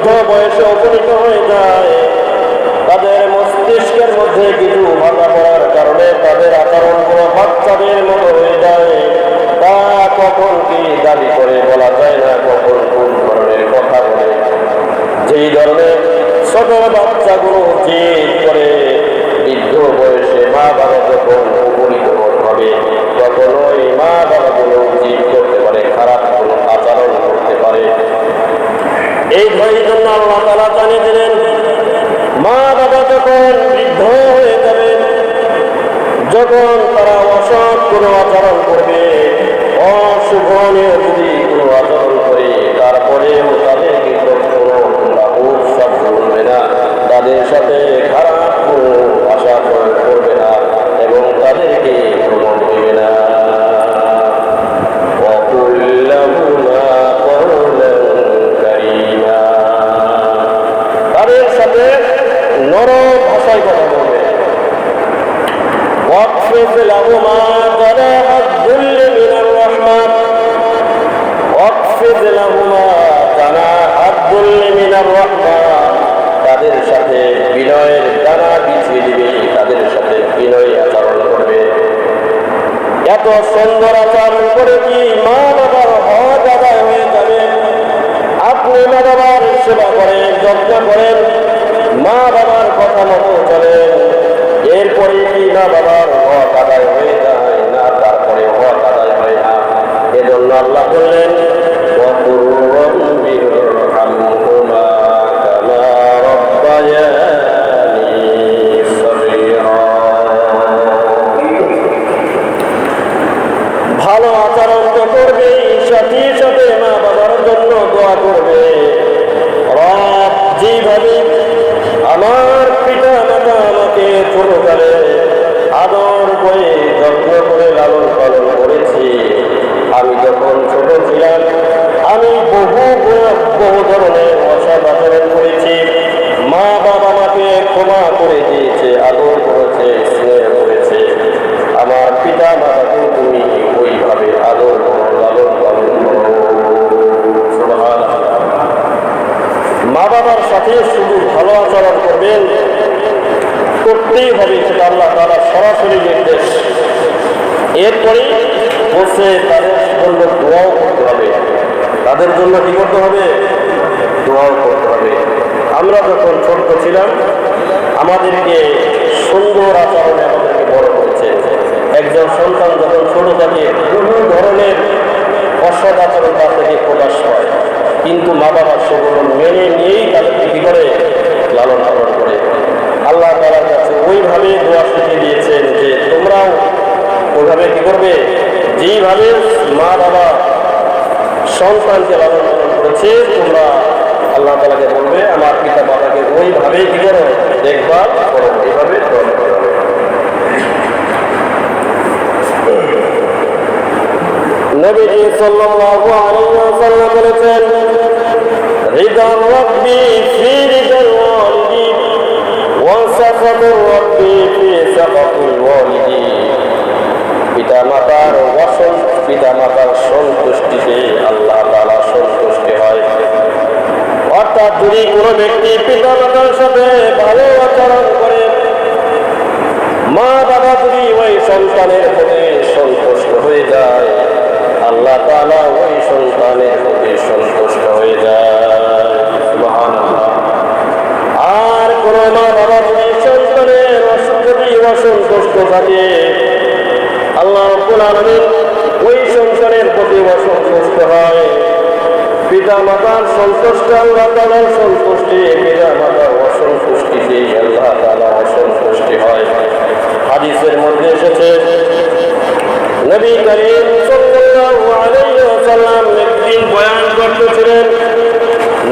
বৃদ্ধ বয়সে উপনীত হয়ে যায়, তাদের মস্তিষ্কের মধ্যে কিছু ভাঙা পড়ার কারণে তাদের আচরণগুলো বাচ্চাদের মতো হয়ে যায়। তা কখন কি দাবি করে বলা যায় না, কখন কোন ধরনের কথা বলে। যেই ধরনের ছোট বাচ্চাগুলো জিদ করে, বৃদ্ধ বয়সে মা বাবা যখন উপনীত হবে তখন ওই মা বাবাগুলো জিদ করতে পারে, খারাপ কোনো আচরণ করতে পারে। এই জন্য আল্লাহ তাআলা জানিয়ে দিলেন, মা বাবা যখন বৃদ্ধ হয়ে যাবে, যখন তারা অসৎ কোনো আচরণ করবে, অশুভনীয় যদি কোনো আচরণ করে, তারপরেও তাদেরকে কখনো তোমরা উৎসব করবে না, তাদের সাথে খারাপ কোনো আশা করবে না এবং তাদেরকে প্রমোট দেবে না। তাদের সাথে নরম ভাষায় কথা বলবে। واخفض لهما جناح الذل من الرحمة واخفض لهما جناح الذل من الرحمة তাদের সাথে বিনয়ের ডানা বিছিয়ে দিবে, তাদের সাথে বিনয় আচরণ করবে। এত সুন্দর আচরণ করে কি মা বাবার হক আদায় হয়ে যাবে? আপনি মা বাবার সেবা করেন, যত্ন করেন, মা বাবার কথা মতো চলেন, এরপরে কি মা বাবার হক আদায় হয়ে যায় না? তারপরে হক আদায় হয় না। এজন্য আল্লাহ বললেন, ভালো আচরণ তো করবে, সাথে সাথে মা বাবার জন্য দোয়া করবে। রব, যেভাবে আমার পিতা মাতা আমাকে ছোটকালে আদর করে যত্ন করে লালন পালন করেছি, আমি যখন ছোট ছিলাম আমি বহু ধরনের অসৎ আচরণ করেছি, মা বাবা আমাকে ক্ষমা করে দিয়েছে, আদর করেছে, স্নেহ করেছে। আমার পিতা মাতাকেও তুমি ওইভাবে আদর করো, লালন পালন করো। মা বাবার সাথে শুধু ভালো আচরণ করবেন, করতেই হবে, সেটা আল্লাহ তাআলা সরাসরি নির্দেশ। এরপরে বসে তাদের জন্য দোয়াও করতে হবে। তাদের জন্য কি করতে হবে? দোয়াও করতে হবে। আমরা যখন ছোট ছিলাম আমাদেরকে সুন্দর আচরণে আমাদেরকে বড় করেছে। একজন সন্তান যখন ছোট থাকে বহু ধরনের অসৎ আচরণ তার থেকে প্রকাশ হয়, কিন্তু মা বাবা সেগুলো মেনে নিয়েই তাদেরকে কি করে? লালন পালন করে। আল্লাহ তাআলার কাছে ওইভাবে দোয়া শিখিয়ে দিয়েছেন যে তোমরাও ওইভাবে কি করবে? যেইভাবে মা বাবা সন্তানকে লালন পালন করেছে, তোমরা আল্লাহ তাআলাকে বলবে আমার পিতা মাতাকে ওইভাবেই কি করো? দেখভাল করো, এইভাবে দোয়া করো। নবীজি সাল্লাল্লাহু আলাইহি ওয়াসাল্লাম বলেছেন, রিদা রাব্বি ফি রিদাল ওয়ালিদি ওয়া সাখাতু রাব্বি ফি সাখাতিল ওয়ালিদি। পিতা মাতার সন্তুষ্টিতে আল্লাহ তাআলা সন্তুষ্ট হয়। অর্থাৎ যদি কোনো ব্যক্তি পিতা মাতার সাথে ভালো আচরণ করে, মা বাবা যদি ওই সন্তানের প্রতি সন্তুষ্ট হয়ে যায়, আল্লাহ তাআলা ওই সন্তানের প্রতি সন্তুষ্ট হয়ে যায়। সুবহানাল্লাহ। আর কোন মা বাবা যদি সন্তানের প্রতি অসন্তুষ্ট থাকে, আল্লাহ রাব্বুল আলামিন ওই সন্তানের প্রতি অসন্তুষ্ট হয়। পিতা মাতার সন্তুষ্ট আল্লাহ তাআলার সন্তুষ্টি, পিতা মাতার অসন্তুষ্টিতে আল্লাহ তাআলা অসন্তুষ্টি হয়। হাদিসের মধ্যে এসেছে, নবী করিম সাল্লাল্লাহু আলাইহি ওয়াসাল্লাম একদিন বয়ান করতেছিলেন,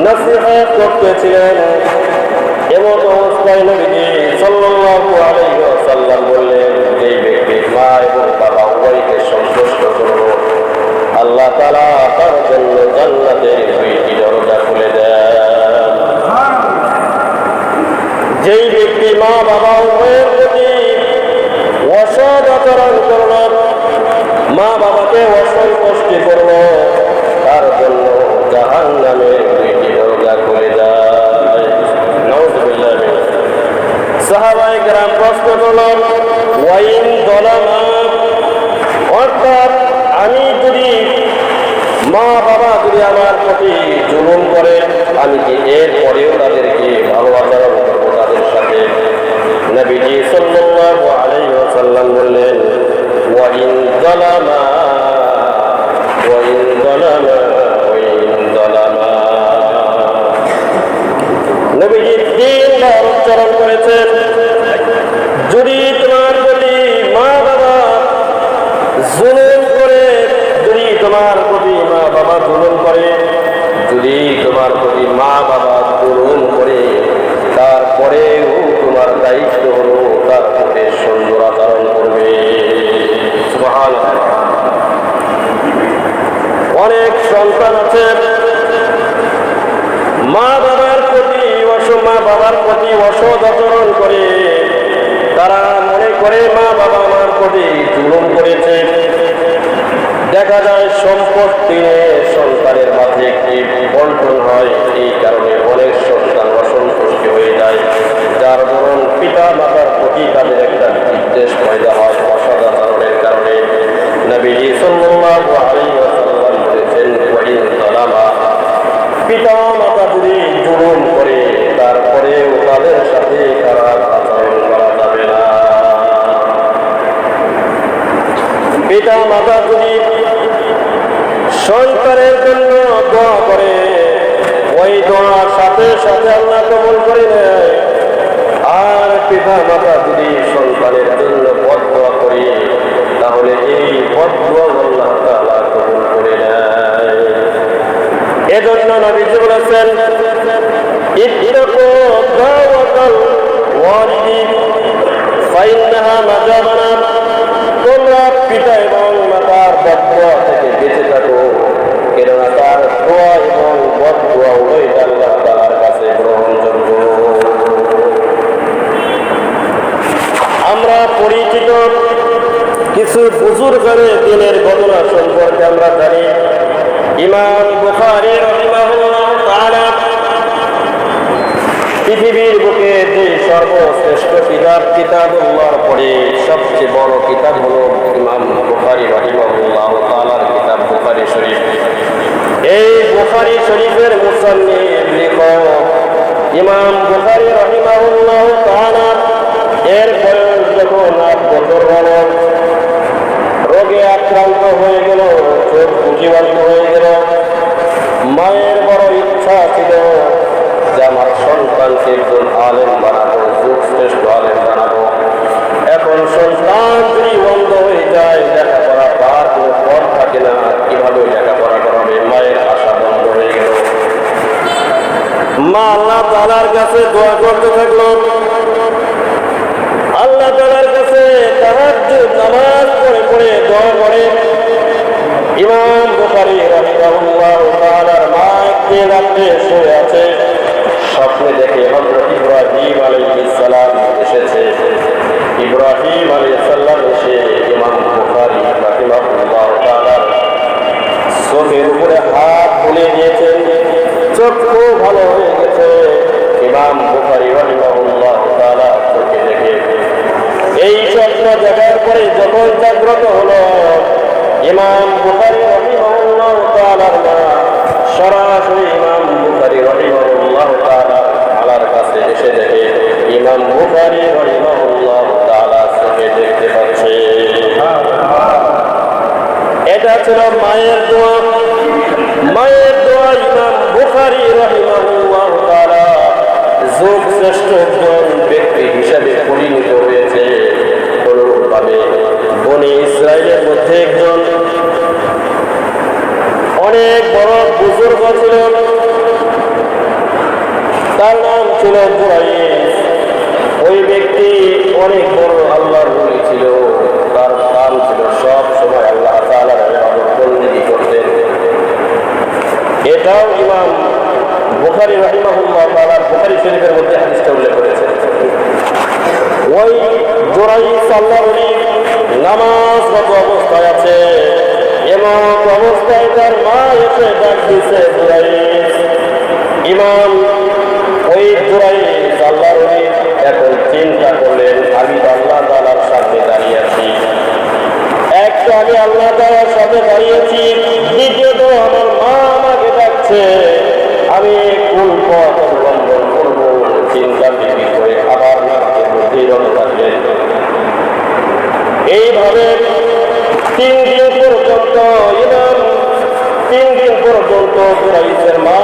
নসিহত করতেছিলেন। এমন অবস্থায় নবীজি সাল্লাল্লাহু আলাইহি ওয়াসাল্লাম বললেন, যে ব্যক্তি মা এবং বাবা উভয়কে সন্তুষ্ট করল, আল্লাহ তাআলা তার জন্য জান্নাতের দুইটি দরজা খুলে দেন। যেই ব্যক্তি মা বাবা উভয়ের প্রতি অসৎ আচরণ করল, মা বাবাকে অসন্তুষ্টি করল, তার জন্য জাহান্নামের দুইটি দরজা খুলে দেয়। জুলুম করে আমি কি এর পরেও তাদেরকে ভালো আচরণ করবো তাদের সাথে? নবীজি সাল্লাল্লাহু আলাইহি ওয়াসাল্লাম বললেন, ওয়া ইন যালামা ওয়া ইন যালামা ওয়া ইন যালামা। নবীজি তিনবার উচ্চারণ করেছেন, যদি তোমার প্রতি মা বাবা জুলুম করে, যদি তোমার প্রতি মা বাবা জুলুম করে, যদি তোমার প্রতি মা বাবা জুলুম করে, তারপরেও তোমার দায়িত্ব হলো তার প্রতি সুন্দর আচরণ করবে। সুবহানাল্লাহ। অনেক সন্তান আছে মা বাবার প্রতি অসৎ আচরণ করে, তারা মনে করে মা বাবা আমার প্রতি জুলুম করেছে। দেখা যায় সম্পত্তি নিয়ে সন্তানের মাঝে একটি বন্টন হয়, এই কারণে অনেক সন্তান অসন্তুষ্ট হয়ে যায়, যার দরুন পিতা মাতার প্রতি তাদের একটা বিদ্বেষ পয়দা হয় অসৎ আচরণের কারণে। নবীজি সাল্লাল্লাহু আলাইহি ওয়াসাল্লাম বলেছেন, ওয়া ইন যালামা, পিতা মাতা যদি জুলুম করে তারপরেও তাদের সাথে খারাপ আচরণ করা যাবে না। পিতা মাতা যদি সন্তানের জন্য দোয়া করে, ওই দোয়ার সাথে সাথে আল্লাহ কবুল করে নেয়। আর পিতা মাতা যদি সন্তানের জন্য বদদোয়া করে, তাহলে এই বদদোয়া আল্লাহ তাআলা কবুল করে নেয়। এজন্য নবীজি বলেছেন, ইত্তাকু দাওয়াতাল ওয়ালিদি ফাইন্নাহা মাজাবানা, তোমরা পিতা এবং মাতার বদদোয়া থেকে বেঁচে থাকো, কেননা তার দোয়া এবং বদদোয়া উভয় আল্লাহ তাআলার কাছে গ্রহণযোগ্য। আমরা পরিচিত কিছু বুজুর্গের দিনের ঘটনা সম্পর্কে আমরা জানি। ইমাম বুখারী রাহিমাহুল্লাহ তাআলা পৃথিবীর বুকে যে সর্বশ্রেষ্ঠ কিতাবুল্লাহর পরে সবচেয়ে বড় কিতাব হলো ইমাম বুখারী রাহিমাহুল্লাহ তাআলার কিতাব বুখারী শরীফ। এই বুখারী শরীফের মুসান্নিফ লেখক ইমাম বুখারী রাহিমাহুল্লাহ তাআলা এর বয়স যখন 8 বছর হল, রোগে আক্রান্ত হয়ে গেল, চোখ পুঁজিবান্ত হয়ে গেল। মায়ের বড় ইচ্ছা ছিল যে আমার সন্তানকে একজন আলেম বানাবো, যুগ শ্রেষ্ঠ আলেম বানাবো। এখন সন্তান যদি বন্ধ হয়ে যায়, লেখাপড়া তার কোনো পথ থাকে না, কিভাবে লেখাপড়া করাবে? মায়ের আশা বন্ধ হয়ে গেল। মা আল্লাহ তাআলার কাছে দোয়া করতে থাকলো। আল্লাহ তাআলার কাছে তাহাজ্জুদ নামাজ পড়ে দোয়া করে। ইমাম বুখারী রাহিমাহুল্লাহ তাআলার মা একদিন রাতে শুয়ে আছে, স্বপ্নে দেখে হযরত ইব্রাহিম আলাইহিস সালাম এসেছে। ইব্রাহিম আলাইহিস সালাম এসে ইমাম বুখারী রাহিমাহুল্লাহ তাআলার চোখের উপরে হাত বুলিয়ে দিয়েছেন, চক্ষু ভালো হয়ে গেছে। ইমাম বুখারী রাহিমাহুল্লাহ তাআলা চোখে দেখে এই স্বপ্ন দেখার পরে যখন জাগ্রত হলো, ইমাম বুখারী রাহিমাহুল্লাহ তাআলার মা সরাসরি ইমাম বুখারী রাহিমাহুল্লাহ তাআলার কাছে এসে দেখে ইমাম বুখারী রাহিমাহুল্লাহ তাআলা চোখে দেখতে পাচ্ছে। এটা ছিল মায়ের দোয়া। মায়ের দোয়া ইমাম বুখারী রাহিমাহুল্লাহ তাআলা যুগ শ্রেষ্ঠ একজন ব্যক্তি হিসাবে পরিণত হয়েছে। অনুরূপভাবে বনী ইসরাইলের মধ্যে একজন অনেক বড় বুজুর্গ ছিল, তার নাম ছিল কুরাইশ। ওই ব্যক্তি অনেক বড় আল্লাহর ওলি ছিল, তার নাম ছিল সব সময় আল্লাহ তাআলার ইবাদত বন্দেগী করতেন। এটাও ইমাম বুখারী রাহিমাহুল্লাহ তাআলা বুখারী শরীফের মধ্যে হাদিসটা উল্লেখ করেছেন। ওই কুরাইশ আল্লাহর ওলি নামাজরত অবস্থায় আছে, এমন অবস্থায় তার মা এসে ডাক দিয়েছে কুরাইশ। ইমাম ওই কুরাইশ আল্লাহর ওলি এখন চিন্তা করলেন, আমি আল্লাহ তাআলার সামনে দাঁড়িয়ে আছি, এক তো আমি আল্লাহ তাআলার সামনে দাঁড়িয়েছি, দ্বিতীয়ত আমার মা আমাকে ডাকছে, পথ অবলম্বন করবো চিন্তা বিক্রি করে আবার নামাজের মধ্যেই রত থাকলেন। এইভাবে 3 দিন পর্যন্ত ইমাম 3 দিন পর্যন্ত জুরাইসের মা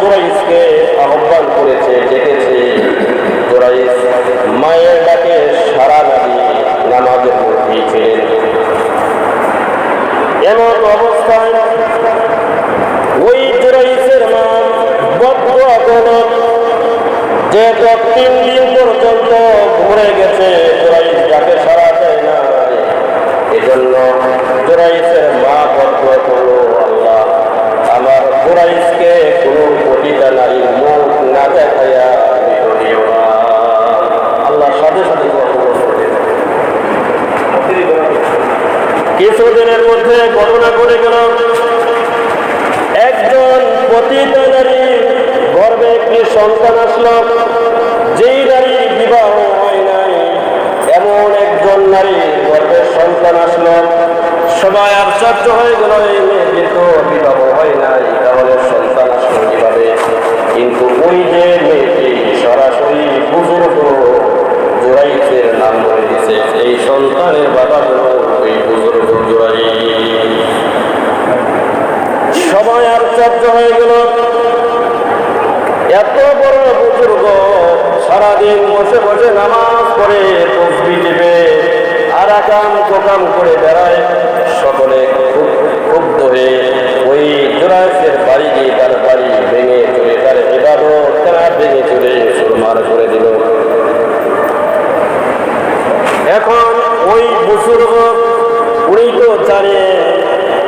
জুরাইসকে আহ্বান করেছে, ডেকেছে। জুরাইস মায়ের ডাকে সাড়া না দিয়ে নামাজের মধ্যেই ছিলেন। এমন অবস্থায় ওই জুরাইসের মা বদদুয়া করল যে 3 দিন পর্যন্ত ঘুরে গেছে, জুরাইস ডাকে সাড়া দেয় না। এজন্য জুরাইসের মা বদদুয়া করল, আল্লাহ আমার জুরাইসকে কোনো পতিতা নারীর মুখ না দেখাইয়া দিও না। আল্লাহ সাথে সাথে কিছুদিনের মধ্যে ঘটনা ঘটে গেল। একজন পতিতা নারী গর্ভে একটি সন্তান আসলো। যেই নারী বিবাহ হয় নাই এমন একজন নারী গর্ভের সন্তান আসলো। সবাই আশ্চর্য হয়ে গেল, এই মেয়েটির তো বিবাহ হয় নাই, তাহলে সন্তান আসলো কিভাবে? কিন্তু ওই যে মেয়েটি সরাসরি বুজুর্গ জুরাইসের নাম বলে দিছে, এই সন্তানের বাবা হলো ওই বুজুর্গ জুরাইস। সবাই আশ্চর্য হয়ে গেল, এত বড় বুজুর্গ সারাদিন বসে বসে নামাজ পড়ে তসবিহ টিপে আর কাম করে বেড়ায়। সকলে ক্ষুব্ধ হয়ে ওই জুরাইসের বাড়ি গিয়ে তার বাড়ি ভেঙে চলে, তার ইবাদত তারা ভেঙে চলে সুরমার করে দিল। এখন ওই বুজুর্গ উনি তো জানে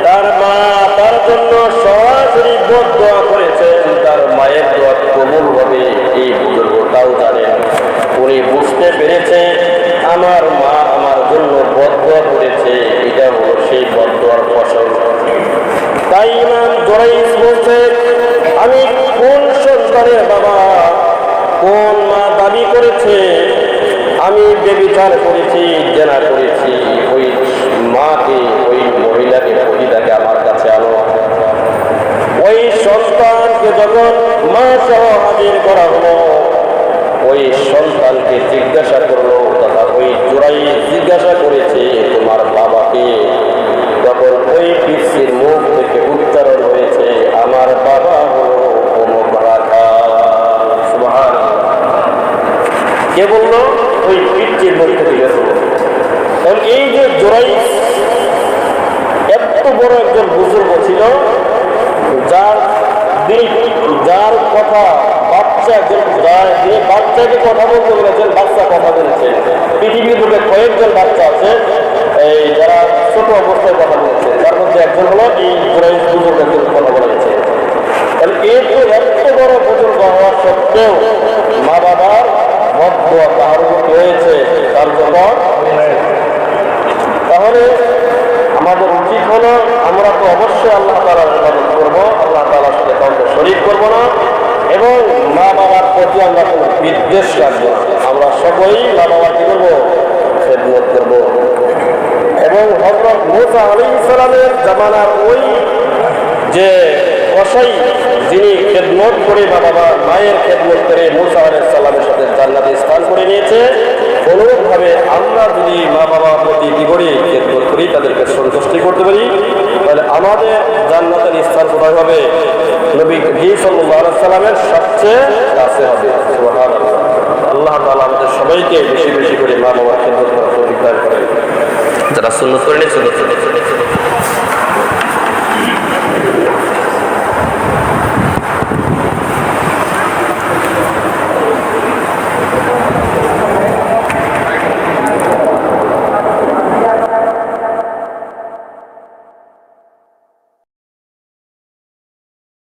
তার মা তার জন্য সরাসরি বদদুয়া করেছেন, তার মায়ের দোয়া কবুল হবে, এই বুজুর্গ তাও জানেন। উনি বুঝতে পেরেছে আমার মা আমার জন্য বদদুয়া করেছে, এটা হলো সেই বদদুয়ার ফসল। তাই ইমাম জুরাইস বলছে, আমি কোন সন্তানের বাবা, কোন মা দাবি করেছে আমি ব্যভিচার করেছি, জেনা করেছি, ওই মাকে ওই মহিলাকে পতিতাকে আমার কাছে আনো। ওই সন্তানকে যখন মা সহ হাজির করা হলো, ওই সন্তানকে জিজ্ঞাসা করলো, তথা ওই জুরাইস জিজ্ঞাসা করেছে তোমার বাবাকে? তখন ওই পিসির মুখ থেকে উচ্চারণ হয়েছে, আমার বাবা হলো অমুক রাখা। সুবহানাল্লাহ। কে বললো? ওই পিসির মুখ থেকে গেছিল। কারণ এই যে জুরাইস এত বড় একজন বুজুর্গ ছিল, যার কথা বাচ্চা, যে বাচ্চাকে কথা বলতে বলেছেন, বাচ্চা কথা বলেছেন। পৃথিবীর বুকে কয়েকজন বাচ্চা আছে এই যারা ছোট অবস্থায় কথা বলেছে, তার মধ্যে একজন হলো এই জুরাইস বুজুর্গের কথা বলেছে। তাহলে এই তো এত বড় বুজুর্গ হওয়া সত্ত্বেও মা বাবার বদদুয়া তাহার উপর হয়েছে, তার জন্য। তাহলে আমাদের উচিত হলো আমরা তো অবশ্যই আল্লাহ তাআলার ইবাদত করবো, আল্লাহ তাআলার সাথে কাউকে শরীক করবো না, এবং মা বাবার প্রতি আমরা কোনো বিদ্বেষ রাখবো না। আমরা সকলেই মা বাবার কি করবো? খেদমত করবো। এবং হযরত মূসা আলাইহিস সালামের জামানার ওই যে কসাই, যিনি খেদমত করে মা বাবা মায়ের খেদমত করে মূসা আলাইহিস সালামের সাথে জান্নাতে স্থান করে নিয়েছে, অনুরূপভাবে আমরা যদি মা বাবার প্রতি কি করি? খেদমত করি, তাদেরকে সন্তুষ্টি করতে পারি, তাহলে আমাদের জান্নাতের স্থান কোথায় হবে? নবী সাল্লাল্লাহু আলাইহি সাল্লামের সবচেয়ে কাছে হবে। সুবহানাল্লাহ। আল্লাহ তাআলা আমাদের সবাইকে বেশি বেশি করে মা বাবার খেদমত করার তৌফিক দান করেন। যারা সুন্নাত করে নিয়ে সুন্নাত